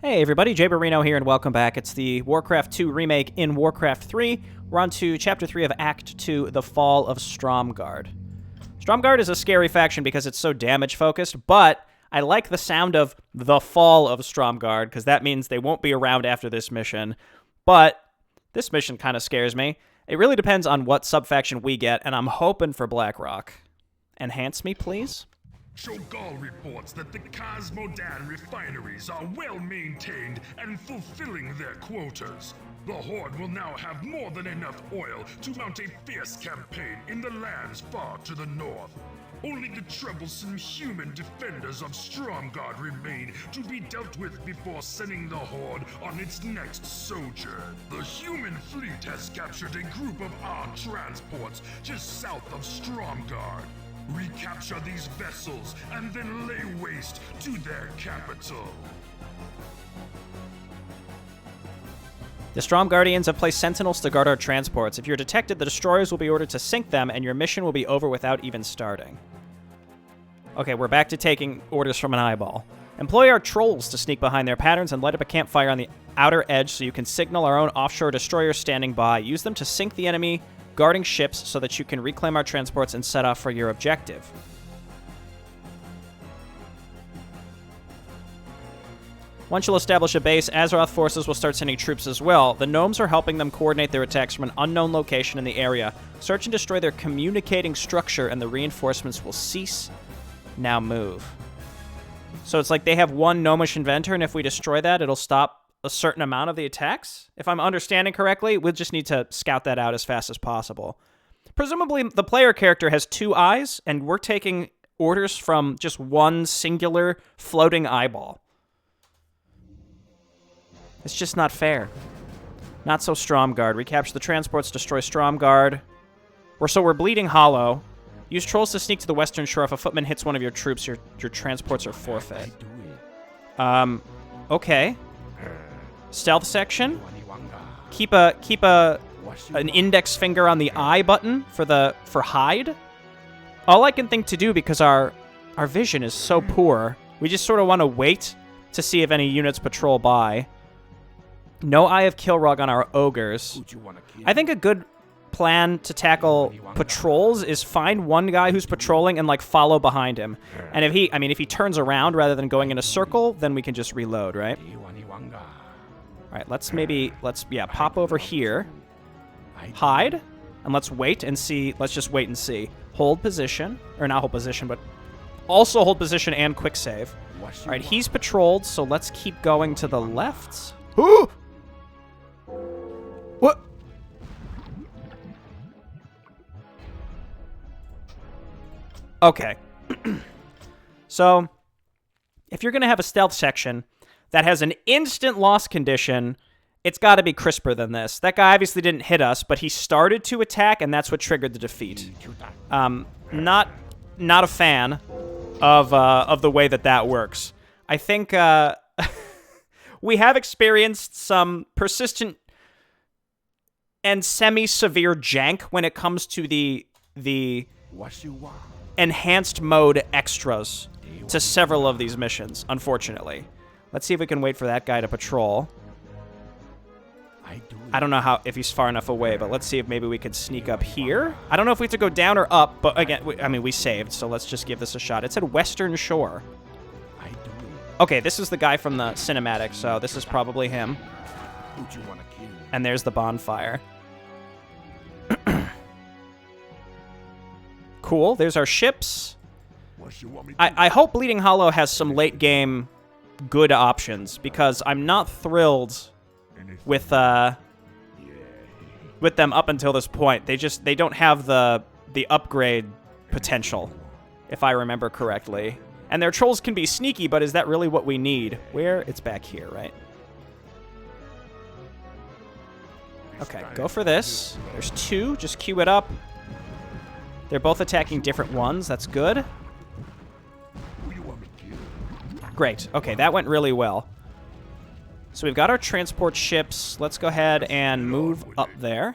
Hey everybody, Jay Barino here and welcome back. It's the Warcraft 2 remake in Warcraft 3. We're on to Chapter 3 of Act 2, The Fall of Stromgarde. Stromgarde is a scary faction because it's so damage-focused, but I like the sound of The Fall of Stromgarde because that means they won't be around after this mission. But this mission kind of scares me. It really depends on what subfaction we get, and I'm hoping for Blackrock. Enhance me, please? Stromgarde reports that the Cosmodan refineries are well maintained and fulfilling their quotas. The Horde will now have more than enough oil to mount a fierce campaign in the lands far to the north. Only the troublesome human defenders of Stromgarde remain to be dealt with before sending the Horde on its next sojourn. The human fleet has captured a group of armed transports just south of Stromgarde. Recapture these vessels and then lay waste to their capital. The Stromgardians have placed sentinels to guard our transports. If you're detected, the destroyers will be ordered to sink them, and your mission will be over without even starting. Okay, we're back to taking orders from an eyeball. Employ our trolls to sneak behind their patterns and light up a campfire on the outer edge so you can signal our own offshore destroyers standing by. Use them to sink the enemy guarding ships so that you can reclaim our transports and set off for your objective. Once you'll establish a base, Azeroth forces will start sending troops as well. The gnomes are helping them coordinate their attacks from an unknown location in the area. Search and destroy their communicating structure and the reinforcements will cease. Now move. So it's like they have one gnomish inventor, and if we destroy that, it'll stop a certain amount of the attacks? If I'm understanding correctly, we'll just need to scout that out as fast as possible. Presumably, the player character has two eyes, and we're taking orders from just one singular floating eyeball. It's just not fair. Not so Stromgarde. Recapture the transports, destroy Stromgarde. We're bleeding hollow. Use trolls to sneak to the western shore. If a footman hits one of your troops, your transports are forfeit. Okay. Stealth section. Keep an index finger on the I button for hide. All I can think to do, because our vision is so poor, we just sort of want to wait to see if any units patrol by. No Eye of Kilrog on our ogres. I think a good plan to tackle patrols is find one guy who's patrolling and follow behind him. And if he turns around rather than going in a circle, then we can just reload, right? All right, let's pop over here, hide, and let's wait and see. Let's just wait and see. Hold position, or not hold position, but also hold position and quick save. All right, he's patrolled, so let's keep going to the left. Ooh! What? Okay. So, if you're going to have a stealth section that has an instant loss condition, it's got to be crisper than this. That guy obviously didn't hit us, but he started to attack, and that's what triggered the defeat. Not a fan of the way that works. I think we have experienced some persistent and semi-severe jank when it comes to the enhanced mode extras to several of these missions, unfortunately. Let's see if we can wait for that guy to patrol. I don't know if he's far enough away, but let's see if maybe we could sneak up here. I don't know if we have to go down or up, but again, we saved, so let's just give this a shot. It said Western Shore. Okay, this is the guy from the cinematic, so this is probably him. And there's the bonfire. Cool, there's our ships. I hope Bleeding Hollow has some late game good options, because I'm not thrilled with them up until this point. They don't have the upgrade potential, if I remember correctly. And their trolls can be sneaky, but is that really what we need? It's back here, right? Okay, go for this. There's two, just queue it up. They're both attacking different ones, that's good. Great. Okay, that went really well. So we've got our transport ships. Let's go ahead and move up there.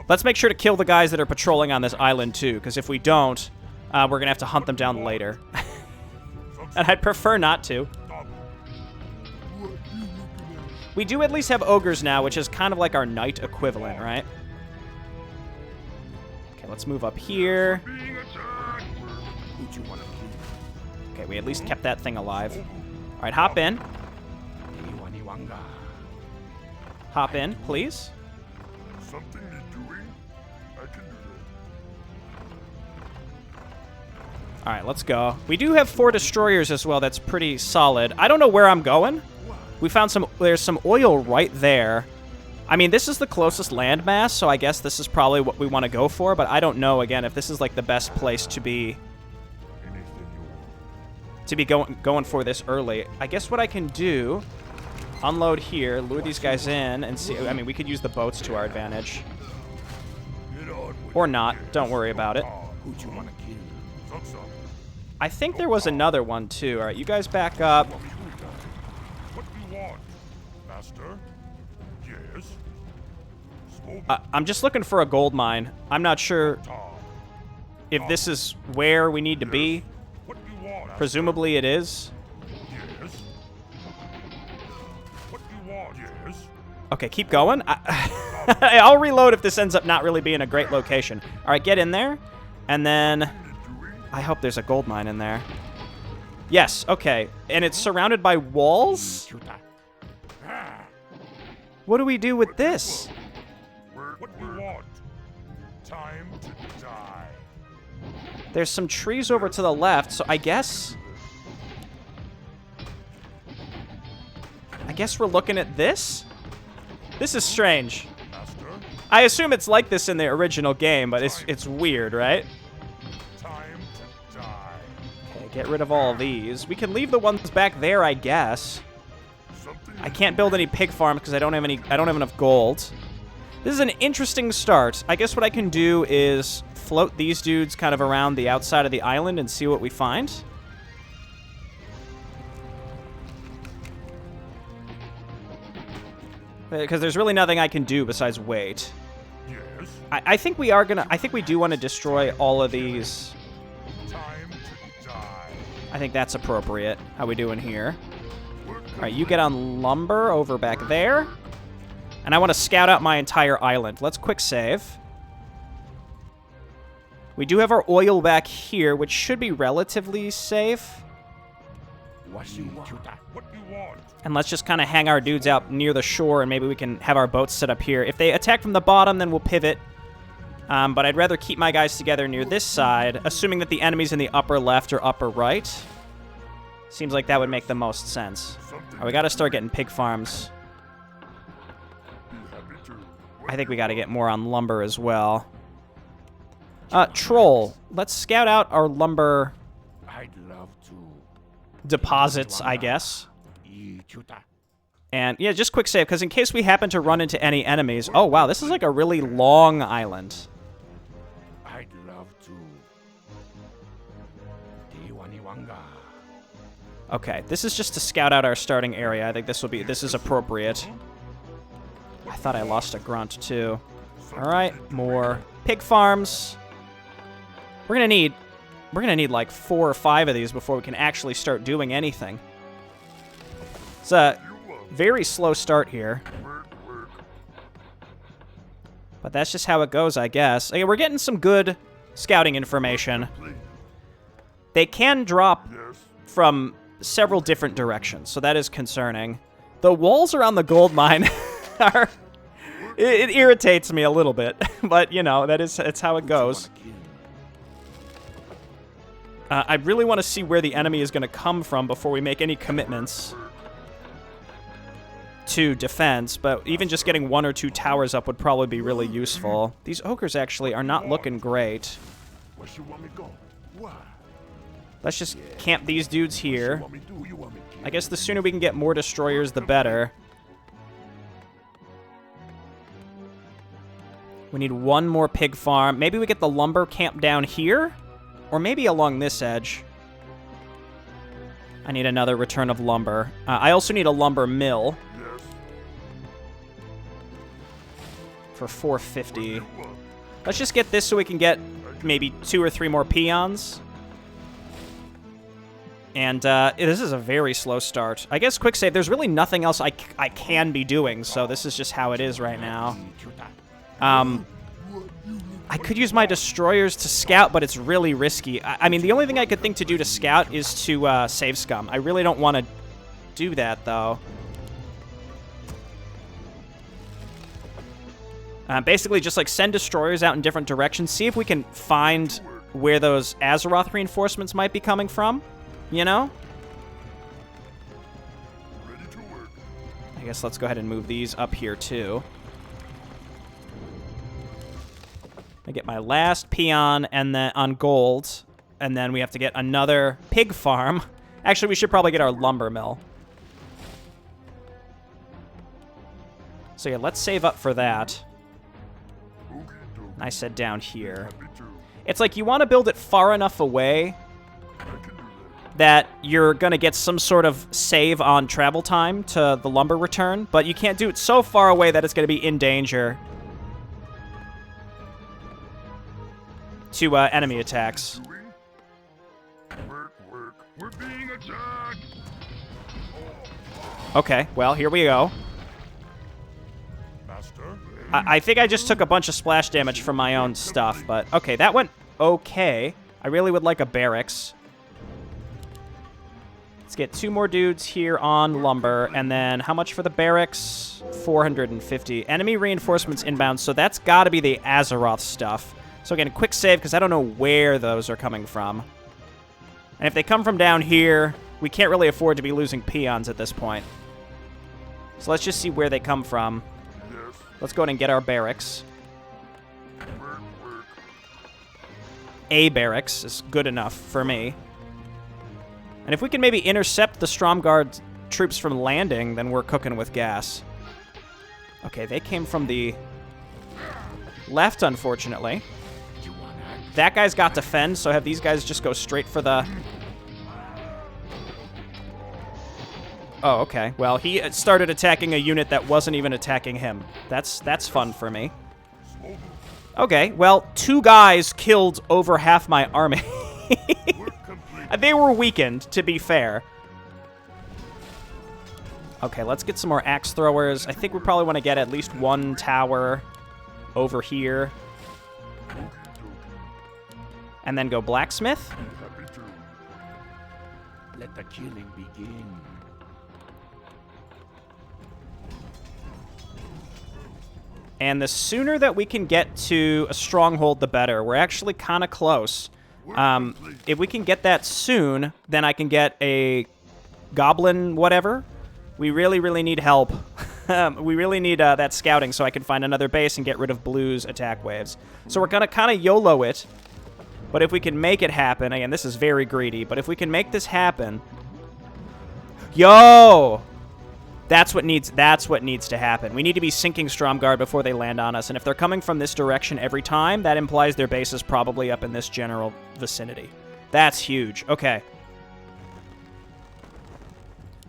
Let's make sure to kill the guys that are patrolling on this island, too, because if we don't, we're going to have to hunt them down later. And I'd prefer not to. We do at least have ogres now, which is kind of like our knight equivalent, right? Okay, let's move up here. Okay, we at least kept that thing alive. All right, hop in. Hop in, please. Something you're doing? I can do that. All right, let's go. We do have 4 destroyers as well. That's pretty solid. I don't know where I'm going. We found there's some oil right there. I mean, this is the closest landmass, so I guess this is probably what we want to go for, but I don't know, again, if this is like the best place to be going for this early. I guess what I can do, unload here, lure these guys in, and see. I mean, we could use the boats to our advantage. Or not. Don't worry about it. I think there was another one, too. All right, you guys back up. What do you want, Master? Yes. I'm just looking for a gold mine. I'm not sure if this is where we need to be. What do you want? Presumably it is. Yes. What do you want? Yes. Okay, keep going. I'll reload if this ends up not really being a great location. All right, get in there. And then I hope there's a gold mine in there. Yes, okay. And it's surrounded by walls? What do we do with this? What do you want? Time to die. There's some trees over to the left, so I guess we're looking at this? This is strange. Master, I assume it's like this in the original game, but it's weird, right? time to die. Okay, get rid of all of these. We can leave the ones back there, I guess. Something I can't build any pig farms because I don't have enough gold. This is an interesting start. I guess what I can do is float these dudes kind of around the outside of the island and see what we find. Because there's really nothing I can do besides wait. Yes. I think we do want to destroy all of these. Time to die. I think that's appropriate. How we doing here? All right, you get on lumber over back there. And I want to scout out my entire island. Let's quick save. We do have our oil back here, which should be relatively safe. What do you want? And let's just kind of hang our dudes out near the shore, and maybe we can have our boats set up here. If they attack from the bottom, then we'll pivot. But I'd rather keep my guys together near this side, assuming that the enemy's in the upper left or upper right. Seems like that would make the most sense. All right, we got to start getting pig farms. I think we got to get more on lumber as well. Troll, let's scout out our lumber I'd love to. deposits, I guess. And, yeah, just quick save, because in case we happen to run into any enemies... Oh, wow, this is like a really long island. I'd love to. Okay, this is just to scout out our starting area. I think this is appropriate. I thought I lost a grunt, too. All right, more pig farms. We're gonna need like 4 or 5 of these before we can actually start doing anything. It's a very slow start here. But that's just how it goes, I guess. Okay, we're getting some good scouting information. They can drop from several different directions, so that is concerning. The walls around the gold mine are... It irritates me a little bit, but, you know, it's how it goes. I really want to see where the enemy is going to come from before we make any commitments to defense, but even just getting 1 or 2 towers up would probably be really useful. These ogres actually are not looking great. Let's just camp these dudes here. I guess the sooner we can get more destroyers, the better. We need 1 more pig farm. Maybe we get the lumber camp down here? Or maybe along this edge. I need another return of lumber. I also need a lumber mill. For 450. Let's just get this so we can get maybe 2 or 3 more peons. And this is a very slow start. I guess quick save, there's really nothing else I can be doing, so this is just how it is right now. I could use my destroyers to scout, but it's really risky. I mean, the only thing I could think to do to scout is to save scum. I really don't want to do that, though. Basically, just like send destroyers out in different directions. See if we can find where those Azeroth reinforcements might be coming from. You know? I guess let's go ahead and move these up here, too. I get my last peon and then on gold, and then we have to get another pig farm. Actually, we should probably get our lumber mill. So yeah, let's save up for that. I said down here. It's like you want to build it far enough away that you're going to get some sort of save on travel time to the lumber return, but you can't do it so far away that it's going to be in danger to enemy attacks. We're being attacked. Okay, well, here we go. Master. I think I just took a bunch of splash damage from my own stuff, but okay, that went okay. I really would like a barracks. Let's get 2 more dudes here on lumber, and then how much for the barracks? 450. Enemy reinforcements inbound, so that's got to be the Azeroth stuff. So again, quick save, because I don't know where those are coming from. And if they come from down here, we can't really afford to be losing peons at this point. So let's just see where they come from. Let's go ahead and get our barracks. A barracks is good enough for me. And if we can maybe intercept the Stromgarde troops from landing, then we're cooking with gas. Okay, they came from the left, unfortunately. That guy's got defend, so have these guys just go straight for the... Oh, okay. Well, he started attacking a unit that wasn't even attacking him. That's fun for me. Okay, well, 2 guys killed over half my army. They were weakened, to be fair. Okay, let's get some more axe throwers. I think we probably want to get at least 1 tower over here. And then go blacksmith. Let the killing begin. And the sooner that we can get to a stronghold, the better. We're actually kind of close. If we can get that soon, then I can get a goblin whatever. We really, really need help. We really need that scouting so I can find another base and get rid of Blue's attack waves. So we're going to kind of YOLO it. But if we can make it happen, again, this is very greedy, but if we can make this happen... Yo! That's what needs to happen. We need to be sinking Stromgarde before they land on us, and if they're coming from this direction every time, that implies their base is probably up in this general vicinity. That's huge. Okay.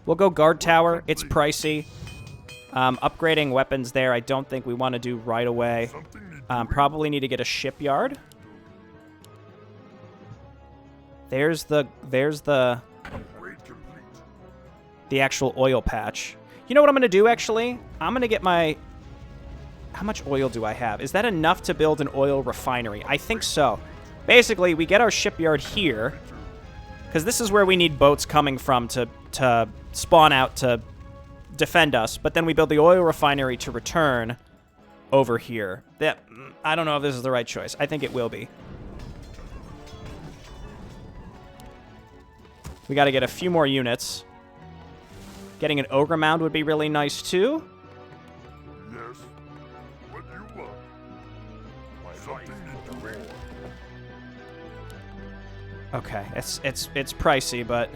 We'll go guard tower. It's pricey. Upgrading weapons there, I don't think we want to do right away. Probably need to get a shipyard. There's the actual oil patch. You know what I'm going to do, actually? I'm going to get my... How much oil do I have? Is that enough to build an oil refinery? I think so. Basically, we get our shipyard here, because this is where we need boats coming from to spawn out to defend us, but then we build the oil refinery to return over here. I don't know if this is the right choice. I think it will be. We got to get a few more units. Getting an ogre mound would be really nice too. Yes. What do you want? Something in the war. Okay, it's pricey, but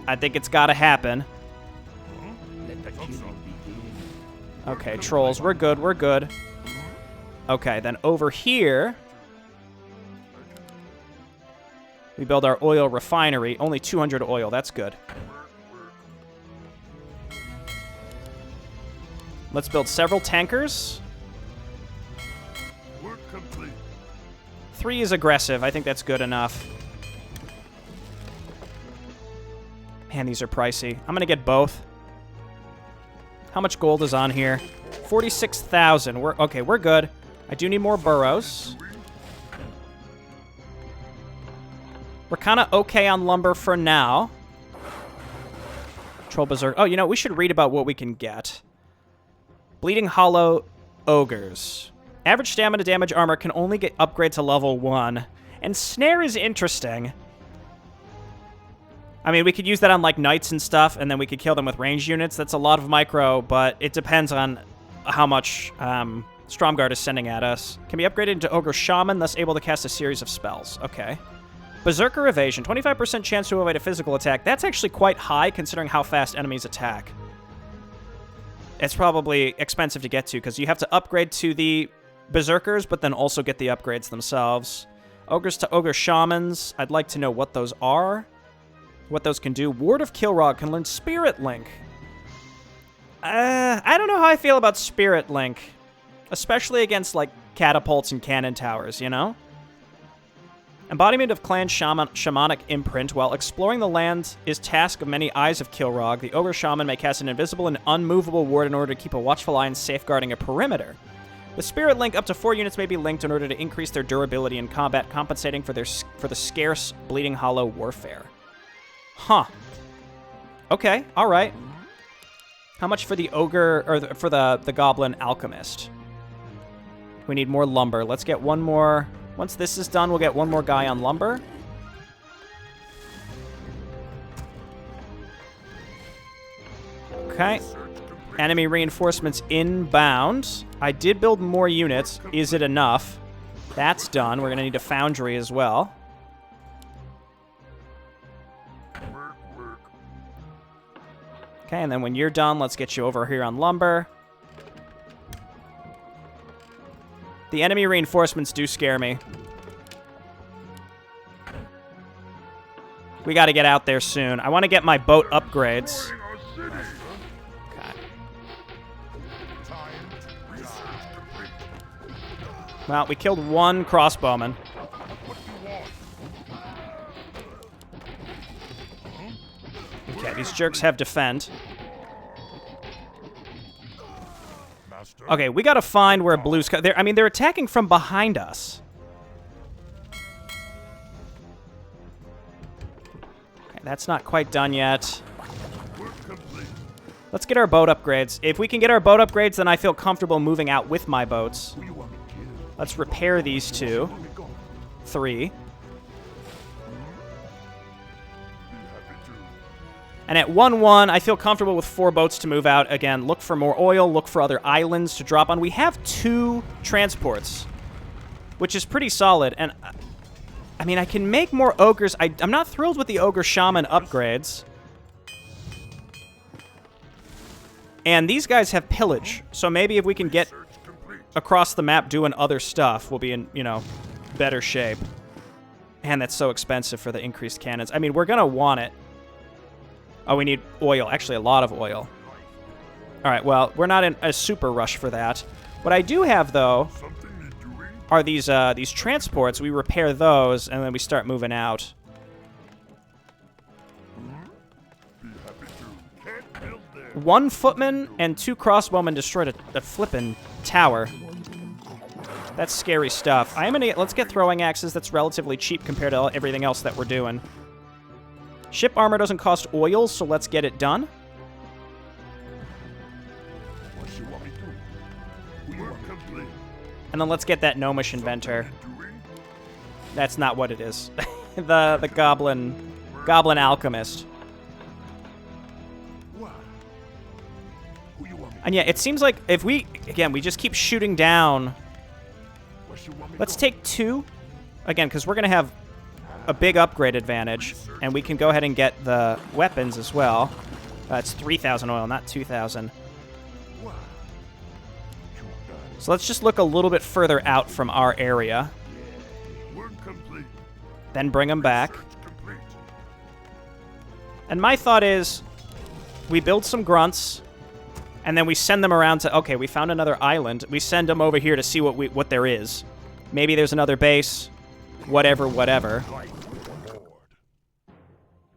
I think it's got to happen. Okay, trolls, we're good, we're good. Okay, then over here, we build our oil refinery. Only 200 oil. That's good. Let's build several tankers. 3 is aggressive. I think that's good enough. Man, these are pricey. I'm gonna get both. How much gold is on here? 46,000. Okay, we're good. I do need more burrows. We're kind of okay on lumber for now. Troll Berserk. Oh, you know, we should read about what we can get. Bleeding Hollow Ogres. Average stamina damage armor can only get upgrade to level 1. And Snare is interesting. I mean, we could use that on, like, knights and stuff, and then we could kill them with ranged units. That's a lot of micro, but it depends on how much Stromgarde is sending at us. Can be upgraded into Ogre Shaman, thus able to cast a series of spells. Okay. Berserker Evasion. 25% chance to evade a physical attack. That's actually quite high, considering how fast enemies attack. It's probably expensive to get to, because you have to upgrade to the Berserkers, but then also get the upgrades themselves. Ogres to Ogre Shamans. I'd like to know what those are. What those can do. Ward of Kilrog can learn Spirit Link. I don't know how I feel about Spirit Link. Especially against, like, catapults and cannon towers, you know? Embodiment of clan shamanic imprint. While exploring the land is task of many eyes of Kilrog, the Ogre Shaman may cast an invisible and unmovable ward in order to keep a watchful eye and safeguarding a perimeter. With Spirit Link, up to 4 units may be linked in order to increase their durability in combat, compensating for the scarce Bleeding Hollow warfare. Huh. Okay, alright. How much for the Ogre, or for the Goblin Alchemist? We need more lumber. Let's get one more. Once this is done, we'll get one more guy on lumber. Okay. Enemy reinforcements inbound. I did build more units. Is it enough? That's done. We're going to need a foundry as well. Okay, and then when you're done, let's get you over here on lumber. The enemy reinforcements do scare me. We got to get out there soon. I want to get my boat upgrades. Okay. Well, we killed one crossbowman. Okay, these jerks have defend. Okay, we gotta find where blue's... I mean, they're attacking from behind us. Okay, that's not quite done yet. Let's get our boat upgrades. If we can get our boat upgrades, then I feel comfortable moving out with my boats. Let's repair these 2. 3. And at 1-1, I feel comfortable with 4 boats to move out. Again, look for more oil, look for other islands to drop on. We have 2 transports, which is pretty solid. And, I mean, I can make more ogres. I'm not thrilled with the Ogre Shaman upgrades. And these guys have pillage. So maybe if we can get across the map doing other stuff, we'll be in, you know, better shape. Man, that's so expensive for the increased cannons. I mean, we're going to want it. Oh, we need oil. Actually, a lot of oil. All right, well, we're not in a super rush for that. What I do have, though, are these transports. We repair those, and then we start moving out. One footman and 2 crossbowmen destroyed a flippin' tower. That's scary stuff. I am gonna let's get throwing axes. That's relatively cheap compared to everything else that we're doing. Ship armor doesn't cost oil, so let's get it done. And then let's get that gnomish inventor. That's not what it is. the goblin alchemist. And yeah, it seems like if we just keep shooting down. Let's take 2 again, because we're gonna have a big upgrade advantage, and we can go ahead and get the weapons as well. It's 3,000 oil, not 2,000. So let's just look a little bit further out from our area. Then bring them back. And my thought is, we build some grunts, and then we send them around to, okay, we found another island. We send them over here to see what there is. Maybe there's another base. Whatever.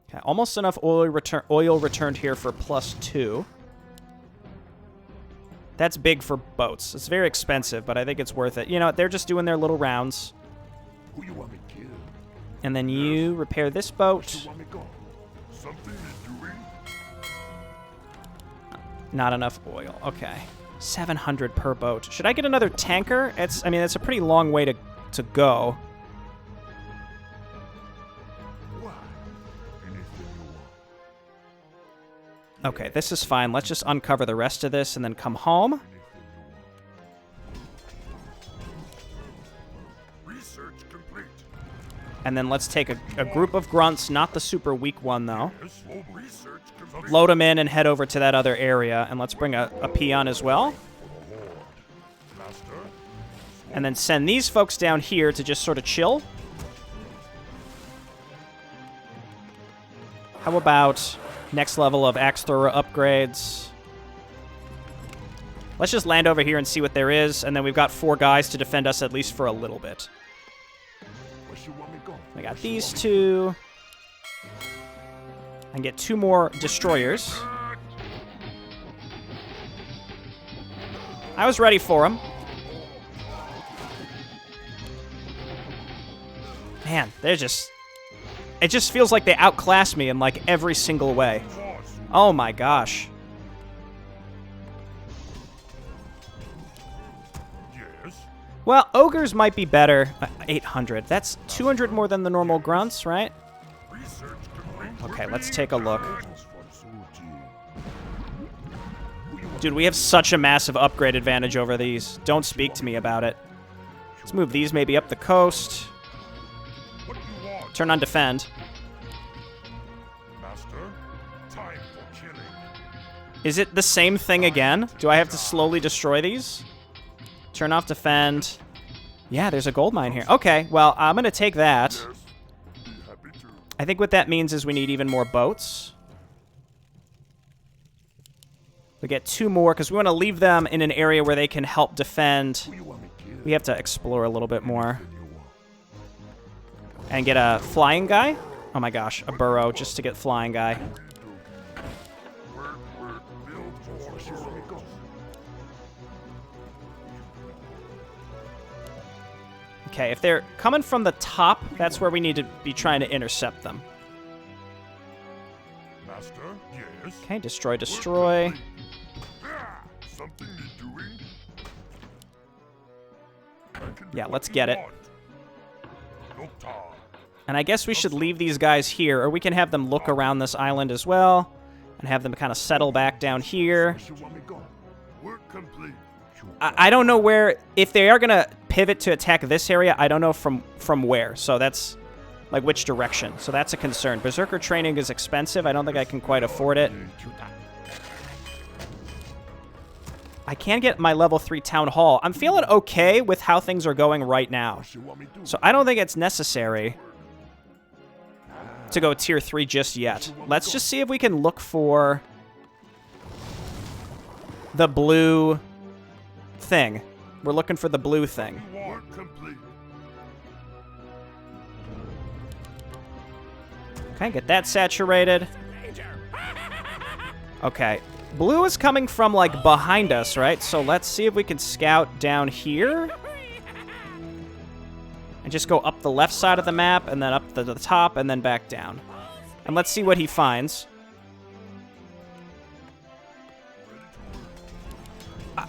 Okay, almost enough oil returned here for +2. That's big for boats. It's very expensive, but I think it's worth it. You know, they're just doing their little rounds. Who you want me to kill? And then you repair this boat. You want me gone? Something you're doing? Not enough oil. Okay. 700 per boat. Should I get another tanker? I mean, it's a pretty long way to go. Why? Anything you want. Okay, this is fine. Let's just uncover the rest of this and then come home. Research complete. And then let's take a group of grunts, not the super weak one, though. Research complete. Load them in and head over to that other area. And let's bring a peon as well. Master. And then send these folks down here to just sort of chill. How about next level of axe thrower upgrades? Let's just land over here and see what there is. And then we've got 4 guys to defend us at least for a little bit. I got these 2. I can get 2 more destroyers. I was ready for them. Man, they're just... It just feels like they outclass me in, like, every single way. Oh my gosh. Well, ogres might be better. 800. That's 200 more than the normal grunts, right? Okay, let's take a look. Dude, we have such a massive upgrade advantage over these. Don't speak to me about it. Let's move these maybe up the coast. Turn on defend. Is it the same thing again? Do I have to slowly destroy these? Turn off defend. Yeah, there's a gold mine here. Okay, well, I'm going to take that. I think what that means is we need even more boats. We get 2 more, because we want to leave them in an area where they can help defend. We have to explore a little bit more. And get a flying guy. Oh my gosh, a burrow just to get flying guy. Okay, if they're coming from the top, that's where we need to be trying to intercept them. Master, yes. Okay, destroy. Something you're doing? Yeah, let's get it. And I guess we should leave these guys here, or we can have them look around this island as well, and have them kind of settle back down here. I don't know where, if they are going to pivot to attack this area, I don't know from where. So that's, like, which direction. So that's a concern. Berserker training is expensive. I don't think I can quite afford it. I can get my level 3 town hall. I'm feeling okay with how things are going right now. So I don't think it's necessary to go tier 3 just yet. Let's just see if we can look for the blue thing. We're looking for the blue thing. Okay, get that saturated. Okay. Blue is coming from, like, behind us, right? So let's see if we can scout down here. And just go up the left side of the map, and then up to the top, and then back down. And let's see what he finds.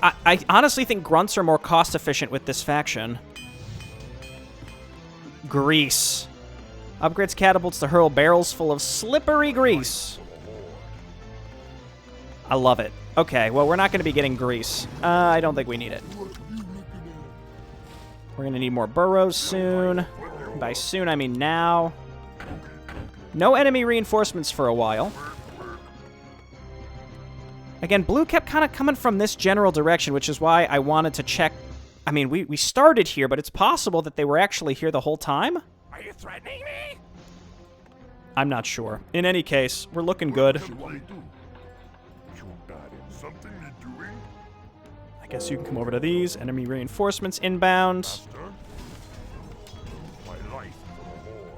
I honestly think grunts are more cost-efficient with this faction. Grease. Upgrades catapults to hurl barrels full of slippery grease. I love it. Okay, well, we're not going to be getting grease. I don't think we need it. We're going to need more burrows soon. By soon, I mean now. No enemy reinforcements for a while. Again, blue kept kind of coming from this general direction, which is why I wanted to check. I mean, we started here, but it's possible that they were actually here the whole time. Are you threatening me? I'm not sure. In any case, we're looking good. I guess you can come over to these. Enemy reinforcements inbound. My life for the Horde.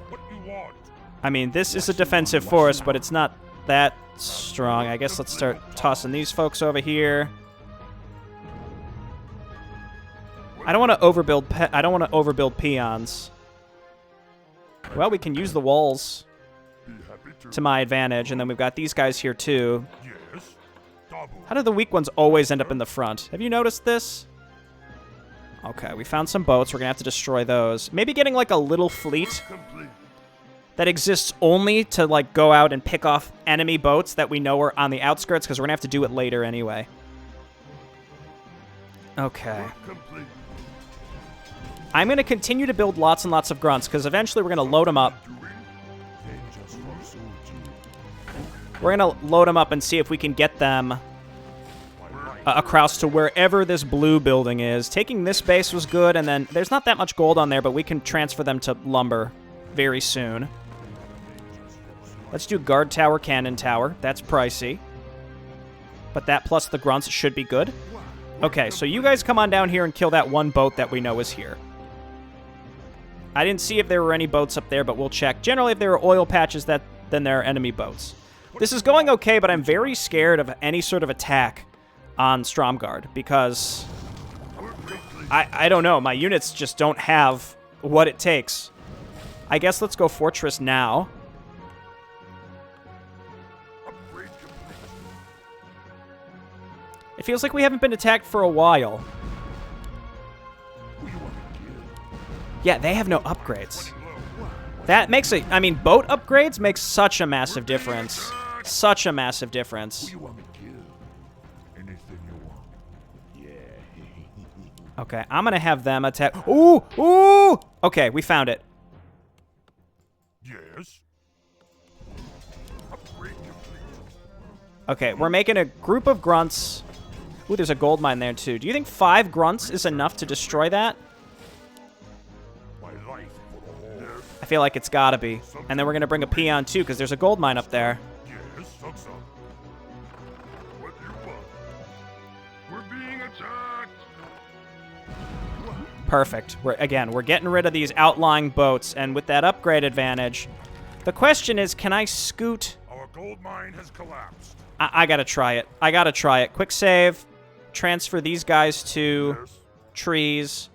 What you want? I mean, this is a defensive force, but it's not that strong. I guess let's start tossing these folks over here. I don't want to overbuild peons. Well, we can use the walls to my advantage, and then we've got these guys here too. How do the weak ones always end up in the front? Have you noticed this? Okay, we found some boats. We're gonna have to destroy those. Maybe getting like a little fleet that exists only to like go out and pick off enemy boats that we know are on the outskirts, because we're gonna have to do it later anyway. Okay. I'm gonna continue to build lots and lots of grunts, because eventually we're gonna load them up. We're gonna load them up and see if we can get them across to wherever this blue building is. Taking this base was good, and then there's not that much gold on there, but we can transfer them to lumber very soon. Let's do guard tower, cannon tower. That's pricey. But that plus the grunts should be good. Okay, so you guys come on down here and kill that one boat that we know is here. I didn't see if there were any boats up there, but we'll check. Generally, if there are oil patches, then there are enemy boats. This is going okay, but I'm very scared of any sort of attack on Stromgarde, because I don't know. My units just don't have what it takes. I guess let's go Fortress now. It feels like we haven't been attacked for a while. Yeah, they have no upgrades. That makes a... I mean, boat upgrades make such a massive difference. Such a massive difference. Okay, I'm gonna have them attack... Ooh! Ooh! Okay, we found it. Yes. Okay, we're making a group of grunts. Ooh, there's a gold mine there, too. Do you think 5 grunts is enough to destroy that? I feel like it's gotta be. And then we're gonna bring a peon, too, because there's a gold mine up there. We're being attacked. Perfect. We're getting rid of these outlying boats, and with that upgrade advantage, the question is, can I scoot? Our gold mine has collapsed. I gotta try it. I gotta try it. Quick save. Transfer these guys to trees.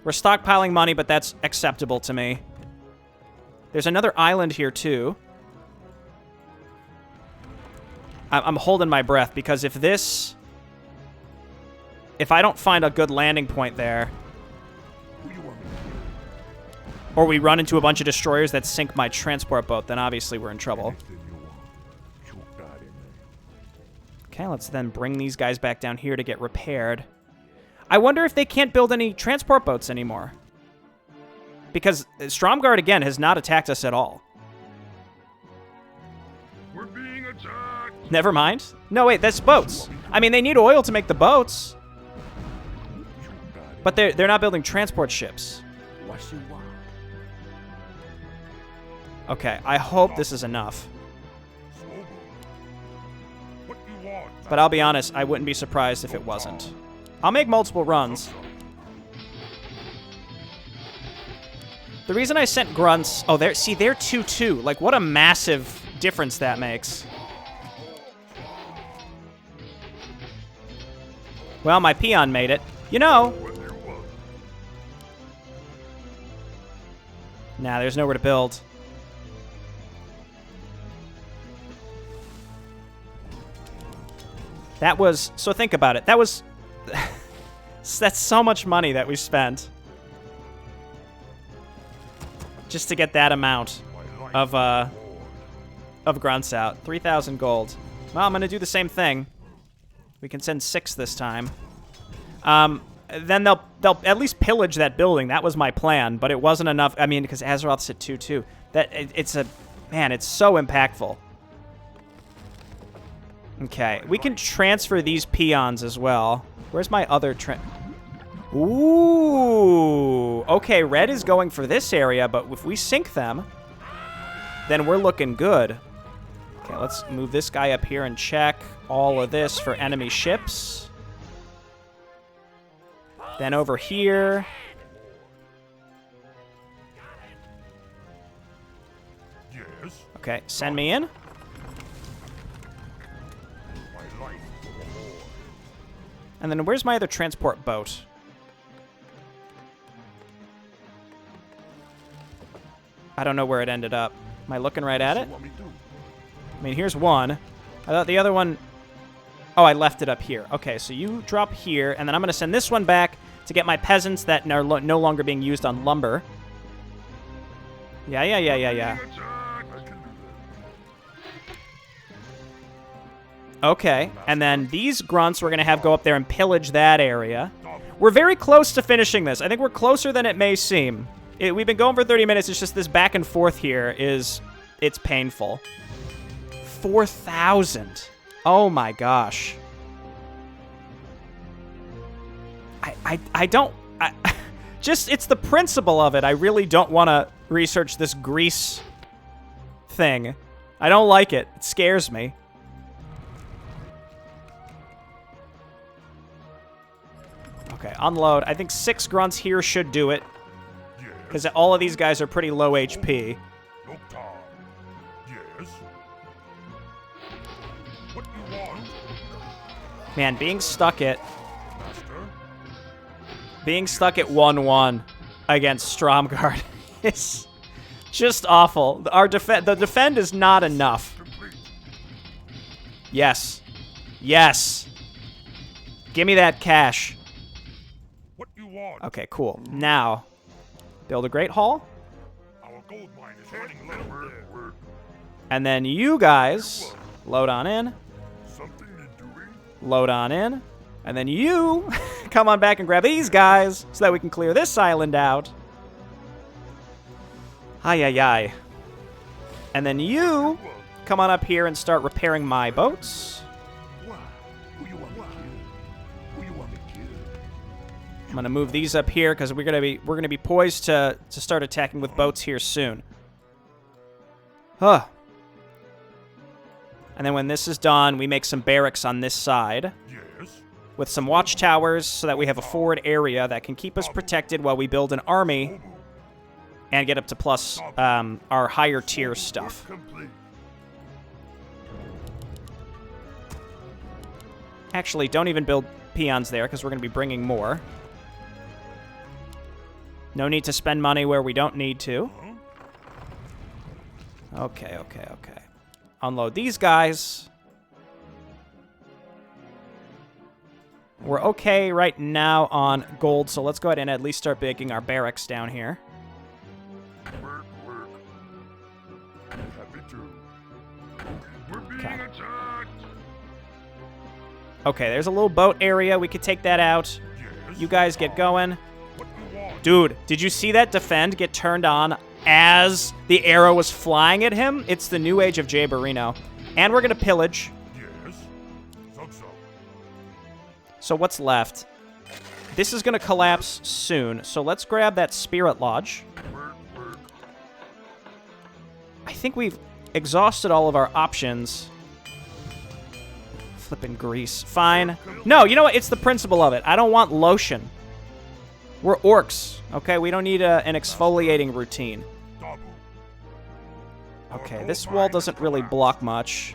We're stockpiling money, but that's acceptable to me. There's another island here, too. I'm holding my breath, because if I don't find a good landing point there, or we run into a bunch of destroyers that sink my transport boat, then obviously we're in trouble. Okay, let's then bring these guys back down here to get repaired. I wonder if they can't build any transport boats anymore. Because Stromgarde, again, has not attacked us at all. We're being attacked. Never mind. No, wait, that's boats. I mean, they need oil to make the boats. But they're not building transport ships. Okay, I hope this is enough. But I'll be honest, I wouldn't be surprised if it wasn't. I'll make multiple runs. The reason I sent grunts... Oh, they're 2-2. Like, what a massive difference that makes. Well, my peon made it. You know... Nah, there's nowhere to build. That was... So think about it. That was... That's so much money that we spent. Just to get that amount of grunts out. 3,000 gold. Well, I'm going to do the same thing. We can send 6 this time. Then they'll at least pillage that building. That was my plan, but it wasn't enough. I mean, because Azeroth's at 2-2. Man, it's so impactful. Okay, we can transfer these peons as well. Where's my other Ooh! Okay, red is going for this area, but if we sink them, then we're looking good. Okay, let's move this guy up here and check all of this for enemy ships. Then over here. Okay, send me in. And then where's my other transport boat? I don't know where it ended up. Am I looking right at it? I mean, here's one. I thought the other one... Oh, I left it up here. Okay, so you drop here, and then I'm going to send this one back to get my peasants that are no longer being used on lumber. Yeah. Okay, and then these grunts we're going to have go up there and pillage that area. We're very close to finishing this. I think we're closer than it may seem. We've been going for 30 minutes. It's just this back and forth here it's painful. 4,000. Oh my gosh. It's the principle of it. I really don't want to research this grease thing. I don't like it. It scares me. Okay, unload. I think 6 grunts here should do it. Because all of these guys are pretty low HP. Man, being stuck at 1-1 against Stromgarde is just awful. The defend is not enough. Yes. Yes. Give me that cash. Okay, cool. Now, build a great hall. And then you guys load on in. Load on in. And then you come on back and grab these guys so that we can clear this island out. Ay. And then you come on up here and start repairing my boats. I'm gonna move these up here because we're gonna be poised to start attacking with boats here soon. Huh. And then when this is done, we make some barracks on this side. With some watchtowers so that we have a forward area that can keep us protected while we build an army and get up to plus our higher tier stuff. Actually, don't even build peons there because we're going to be bringing more. No need to spend money where we don't need to. Okay. Unload these guys. We're okay right now on gold, so let's go ahead and at least start making our barracks down here. Okay. Okay, there's a little boat area. We could take that out. You guys get going. Dude, did you see that defend get turned on as the arrow was flying at him? It's the new age of Jay Barino. And we're going to pillage. So what's left? This is going to collapse soon, so let's grab that Spirit Lodge. I think we've exhausted all of our options. Flippin' grease. Fine. No, you know what? It's the principle of it. I don't want lotion. We're orcs, okay? We don't need an exfoliating routine. Okay, this wall doesn't really block much.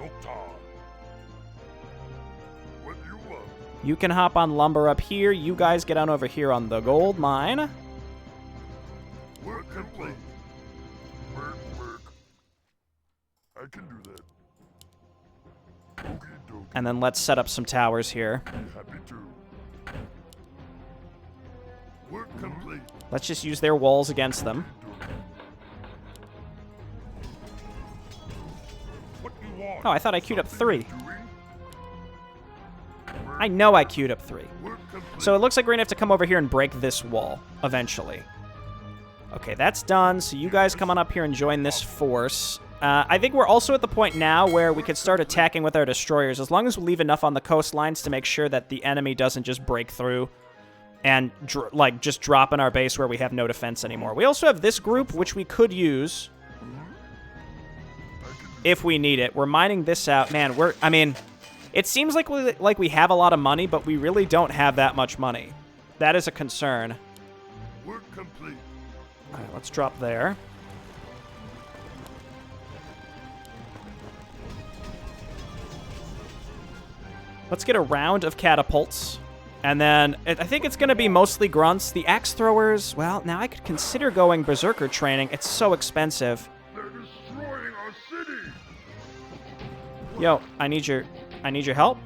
You can hop on lumber up here. You guys get on over here on the gold mine. Work complete. Work. I can do that. And then let's set up some towers here. Happy to. Work complete. Let's just use their walls against them. What you want? Oh, I thought I queued up 3. I know I queued up 3. So it looks like we're going to have to come over here and break this wall eventually. Okay, that's done. So you guys come on up here and join this force. I think we're also at the point now where we could start attacking with our destroyers, as long as we leave enough on the coastlines to make sure that the enemy doesn't just break through and just drop in our base where we have no defense anymore. We also have this group, which we could use if we need it. We're mining this out. Man, it seems like we have a lot of money, but we really don't have that much money. That is a concern. Work complete. Okay, let's drop there. Let's get a round of catapults. And then I think it's going to be mostly grunts. The axe throwers, well, now I could consider going berserker training. It's so expensive. They're destroying our city. Yo, I need your help.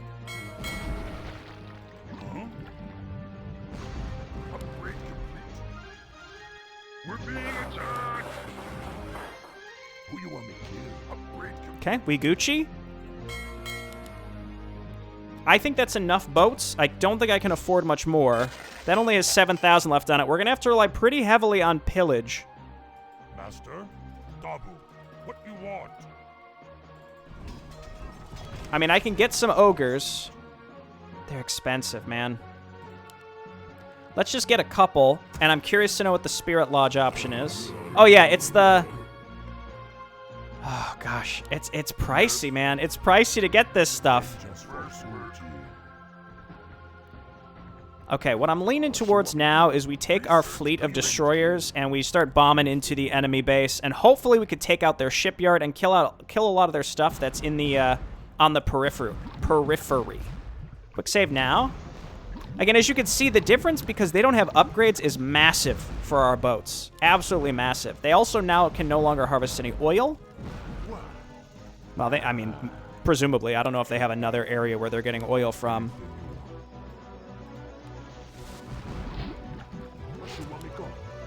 Upgrade complete. We're being attacked. Who you want me to kill? Upgrade complete. Okay, we Gucci. I think that's enough boats. I don't think I can afford much more. That only has 7,000 left on it. We're going to have to rely pretty heavily on pillage. Master, Dabu, what you want? I mean, I can get some ogres. They're expensive, man. Let's just get a couple, and I'm curious to know what the Spirit Lodge option is. Oh, yeah, it's the... Oh, gosh. It's pricey, man. It's pricey to get this stuff. Okay, what I'm leaning towards now is we take our fleet of destroyers and we start bombing into the enemy base, and hopefully we could take out their shipyard and kill a lot of their stuff that's in the on the periphery. Quick save now. Again, as you can see, the difference because they don't have upgrades is massive for our boats. Absolutely massive. They also now can no longer harvest any oil. Well, I mean, presumably. I don't know if they have another area where they're getting oil from.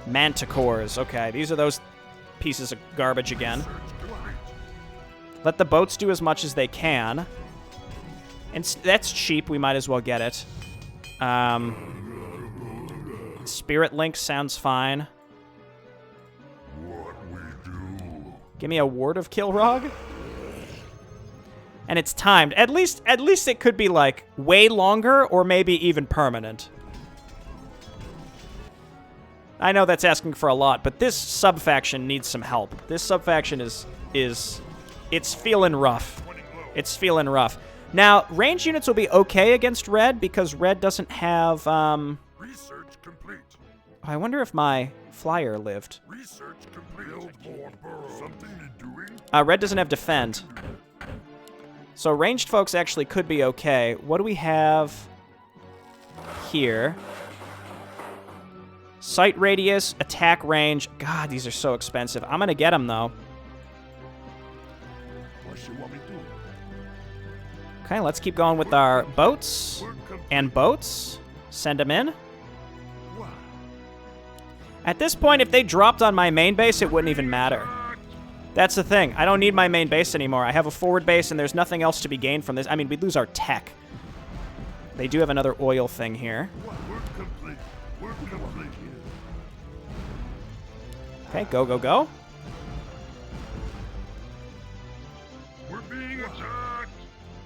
Manticores. Okay, these are those pieces of garbage again. Let the boats do as much as they can. And that's cheap. We might as well get it. Spirit Link sounds fine. What we do? Give me a Ward of Kilrog. And it's timed. At least it could be, like, way longer or maybe even permanent. I know that's asking for a lot, but this subfaction needs some help. This subfaction it's feeling rough. It's feeling rough. Now, range units will be okay against red because red doesn't have, Research complete. I wonder if my flyer lived. Research complete. Build more burrows. Something you're doing? Red doesn't have defend. So ranged folks actually could be okay. What do we have here? Sight radius, attack range. God, these are so expensive. I'm going to get them, though. What you want me to do? Okay, let's keep going with our boats. And boats. Send them in. At this point, if they dropped on my main base, it wouldn't even matter. That's the thing. I don't need my main base anymore. I have a forward base, and there's nothing else to be gained from this. I mean, we'd lose our tech. They do have another oil thing here. Okay, go, go, go. We're being attacked.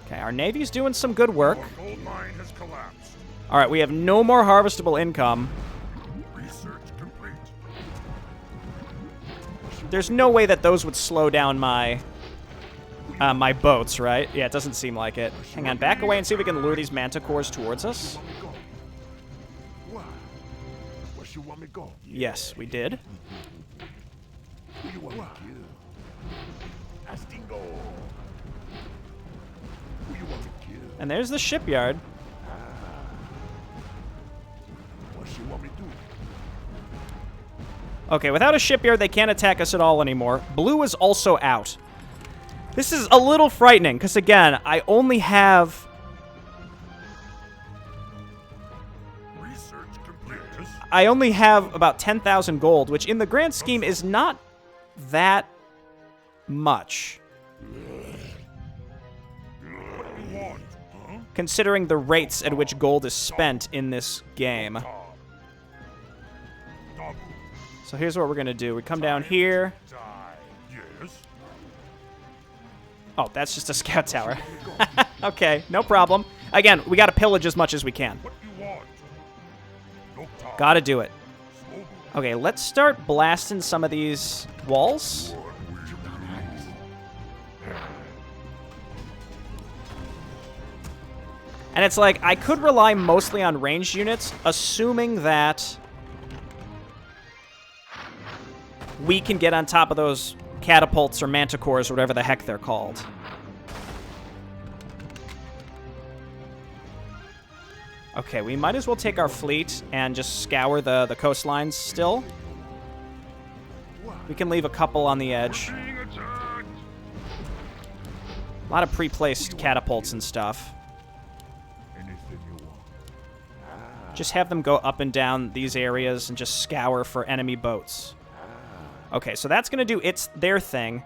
Okay, our Navy's doing some good work. Our gold mine has collapsed. All right, we have no more harvestable income. Research complete. There's no way that those would slow down my my boats, right? Yeah, it doesn't seem like it. Hang on, back away and see if we can lure these manticores towards us. Where you want me go? Yes, we did. Who you want me kill? Astingo. Who you want me kill? And there's the shipyard. What you want me do? Okay, without a shipyard, they can't attack us at all anymore. Blue is also out. This is a little frightening, because again, I only have... Research complete. I only have about 10,000 gold, which in the grand scheme is not that much. Considering the rates at which gold is spent in this game. So here's what we're going to do. We come down here. Yes. Oh, that's just a scout tower. Okay, no problem. Again, we got to pillage as much as we can. What you want? Gotta do it. Okay, let's start blasting some of these walls. And it's like, I could rely mostly on ranged units, assuming that we can get on top of those catapults or manticores or whatever the heck they're called. Okay, we might as well take our fleet and just scour the coastlines still. We can leave a couple on the edge. A lot of pre-placed catapults and stuff. Just have them go up and down these areas and just scour for enemy boats. Okay, so that's going to do their thing.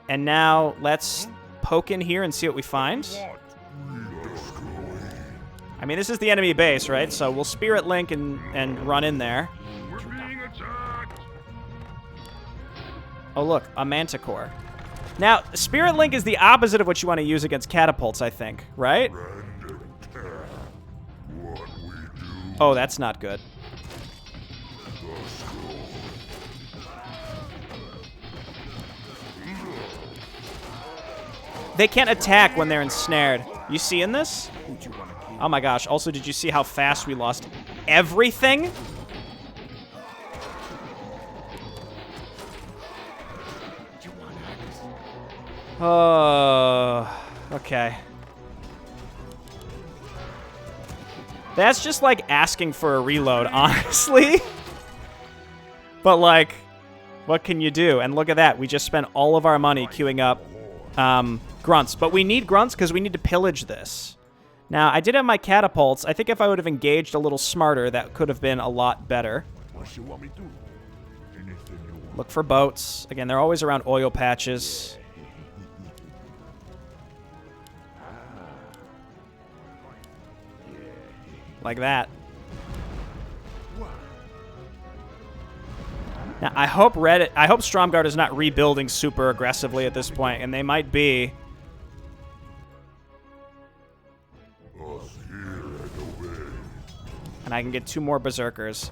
And now let's poke in here and see what we find. I mean, this is the enemy base, right? So we'll Spirit Link and run in there. Oh, look, a Manticore. Now, Spirit Link is the opposite of what you want to use against catapults, I think, right? Oh, that's not good. They can't attack when they're ensnared. You seeing this? Oh my gosh. Also, did you see how fast we lost everything? Oh, okay. That's just like asking for a reload, honestly. But like, what can you do? And look at that. We just spent all of our money queuing up grunts. But we need grunts because we need to pillage this. Now, I did have my catapults. I think if I would have engaged a little smarter, that could have been a lot better. Look for boats. Again, they're always around oil patches. Like that. Now, I hope Stromgarde is not rebuilding super aggressively at this point, and they might be. And I can get 2 more berserkers.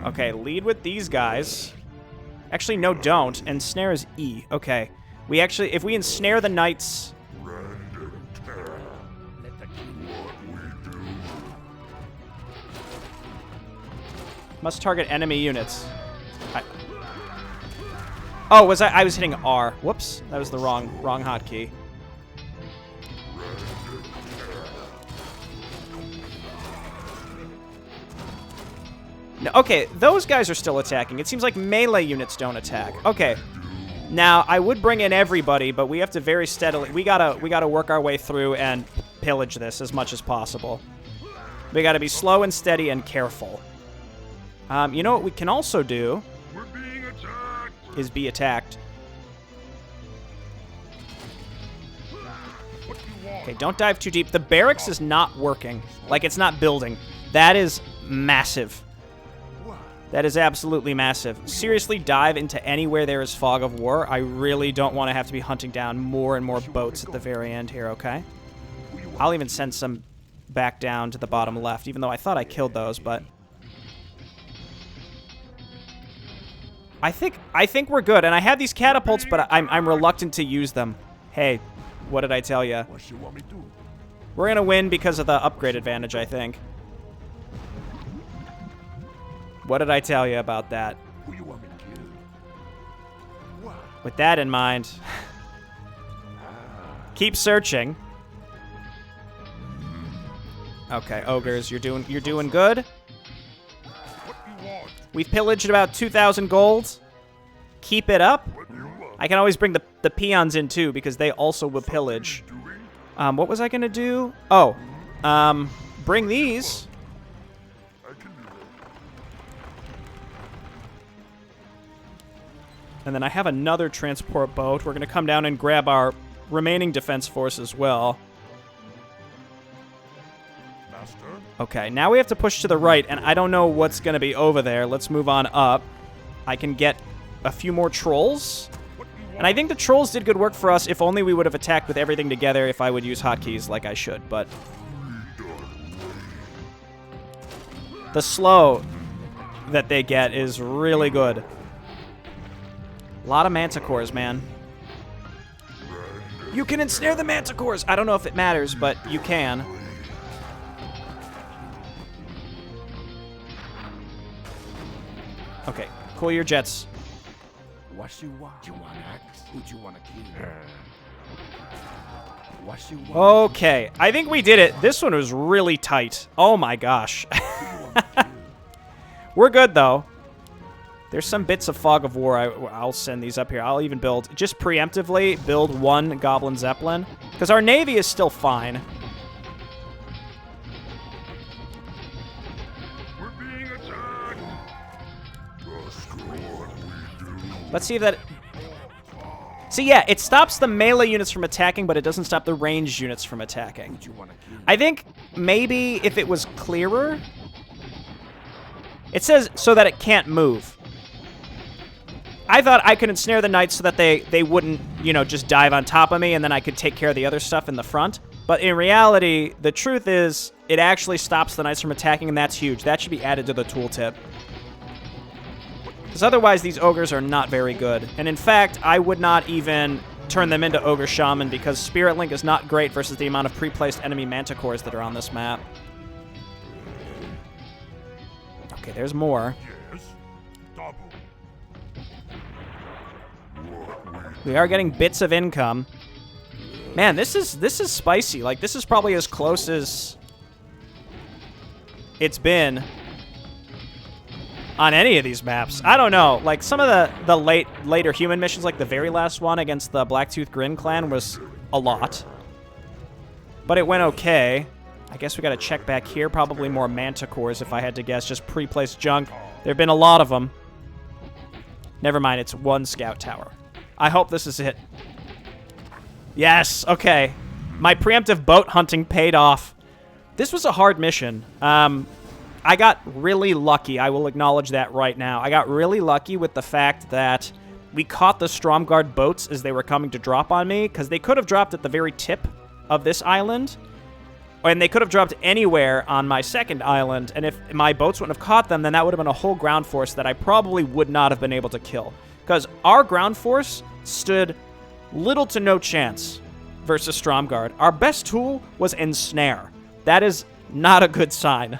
Okay, lead with these guys. Actually, no, don't. Ensnare is E. Okay. We actually, if we ensnare the knights. Must target enemy units. Oh, I was hitting R. Whoops, that was the wrong hotkey. No, okay, those guys are still attacking. It seems like melee units don't attack. Okay. Now, I would bring in everybody, but we have to very steadily... We gotta work our way through and pillage this as much as possible. We gotta be slow and steady and careful. You know what we can also do? We're being attacked. Is be attacked. Okay, don't dive too deep. The barracks is not working. Like, it's not building. That is massive. That is absolutely massive. Seriously, dive into anywhere there is fog of war. I really don't want to have to be hunting down more and more boats at the very end here, okay? I'll even send some back down to the bottom left, even though I thought I killed those, but... I think we're good, and I have these catapults, but I'm reluctant to use them. Hey, what did I tell you? We're gonna win because of the upgrade advantage, I think. What did I tell you about that? With that in mind, keep searching. Okay, ogres, you're doing good. We've pillaged about 2,000 gold. Keep it up. I can always bring the peons in too because they also will pillage. What was I gonna do? Oh, bring these. And then I have another transport boat. We're gonna come down and grab our remaining defense force as well. Okay, now we have to push to the right, and I don't know what's going to be over there. Let's move on up. I can get a few more trolls. And I think the trolls did good work for us. If only we would have attacked with everything together if I would use hotkeys like I should, but... The slow that they get is really good. A lot of manticores, man. You can ensnare the manticores! I don't know if it matters, but you can. Okay, cool your jets. What you want? You want axe? Who you want to kill? Okay, I think we did it. This one was really tight. Oh my gosh. We're good, though. There's some bits of Fog of War. I'll send these up here. I'll even build, just preemptively, build one Goblin Zeppelin. Because our Navy is still fine. We're being attacked. Let's see if that... See, yeah, it stops the melee units from attacking, but it doesn't stop the ranged units from attacking. I think maybe if it was clearer... It says so that it can't move. I thought I could ensnare the knights so that they wouldn't, you know, just dive on top of me, and then I could take care of the other stuff in the front. But in reality, the truth is, it actually stops the knights from attacking, and that's huge. That should be added to the tooltip. Because otherwise, these ogres are not very good. And in fact, I would not even turn them into Ogre Shaman, because Spirit Link is not great versus the amount of pre-placed enemy Manticores that are on this map. Okay, there's more. We are getting bits of income. Man, this is spicy. Like, this is probably as close as it's been on any of these maps. I don't know. Like, some of the later human missions, like the very last one against the Blacktooth Grin clan, was a lot. But it went okay. I guess we gotta check back here. Probably more Manticores, if I had to guess. Just pre-placed junk. There have been a lot of them. Never mind, it's one scout tower. I hope this is it. Yes, okay. My preemptive boat hunting paid off. This was a hard mission. I got really lucky. I will acknowledge that right now. I got really lucky with the fact that we caught the Stromgarde boats as they were coming to drop on me, because they could have dropped at the very tip of this island, and they could have dropped anywhere on my second island, and if my boats wouldn't have caught them, then that would have been a whole ground force that I probably would not have been able to kill. Because our ground force stood little to no chance versus Stromgarde. Our best tool was Ensnare. That is not a good sign.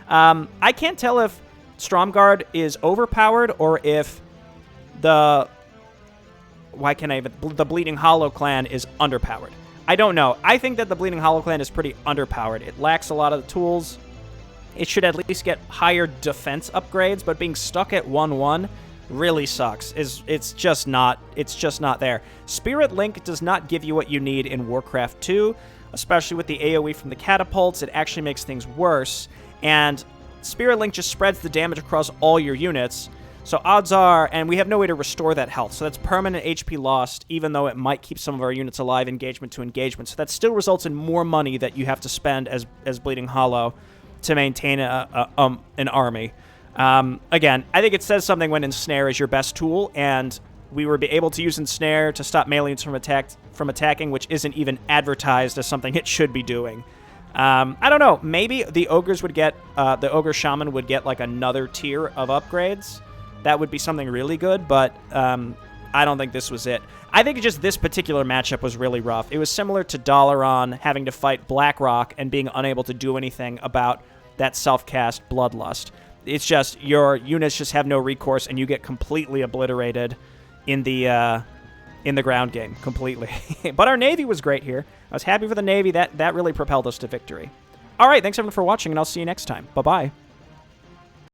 I can't tell if Stromgarde is overpowered or if the Bleeding Hollow clan is underpowered. I don't know. I think that the Bleeding Hollow clan is pretty underpowered. It lacks a lot of the tools. It should at least get higher defense upgrades, but being stuck at 1-1 really sucks. It's just not there. Spirit Link does not give you what you need in Warcraft 2, especially with the AoE from the catapults. It actually makes things worse, and Spirit Link just spreads the damage across all your units. So odds are, and we have no way to restore that health, so that's permanent HP lost, even though it might keep some of our units alive engagement to engagement. So that still results in more money that you have to spend as Bleeding Hollow to maintain an army. Again, I think it says something when Ensnare is your best tool, and we were able to use Ensnare to stop melee units from attacking, which isn't even advertised as something it should be doing. I don't know. Maybe the ogres would get, the Ogre Shaman would get like another tier of upgrades. That would be something really good, but I don't think this was it. I think just this particular matchup was really rough. It was similar to Dalaran having to fight Blackrock and being unable to do anything about that self-cast Bloodlust. It's just your units just have no recourse, and you get completely obliterated in the ground game, completely. But our Navy was great here. I was happy for the Navy. That really propelled us to victory. All right, thanks everyone for watching, and I'll see you next time. Bye-bye.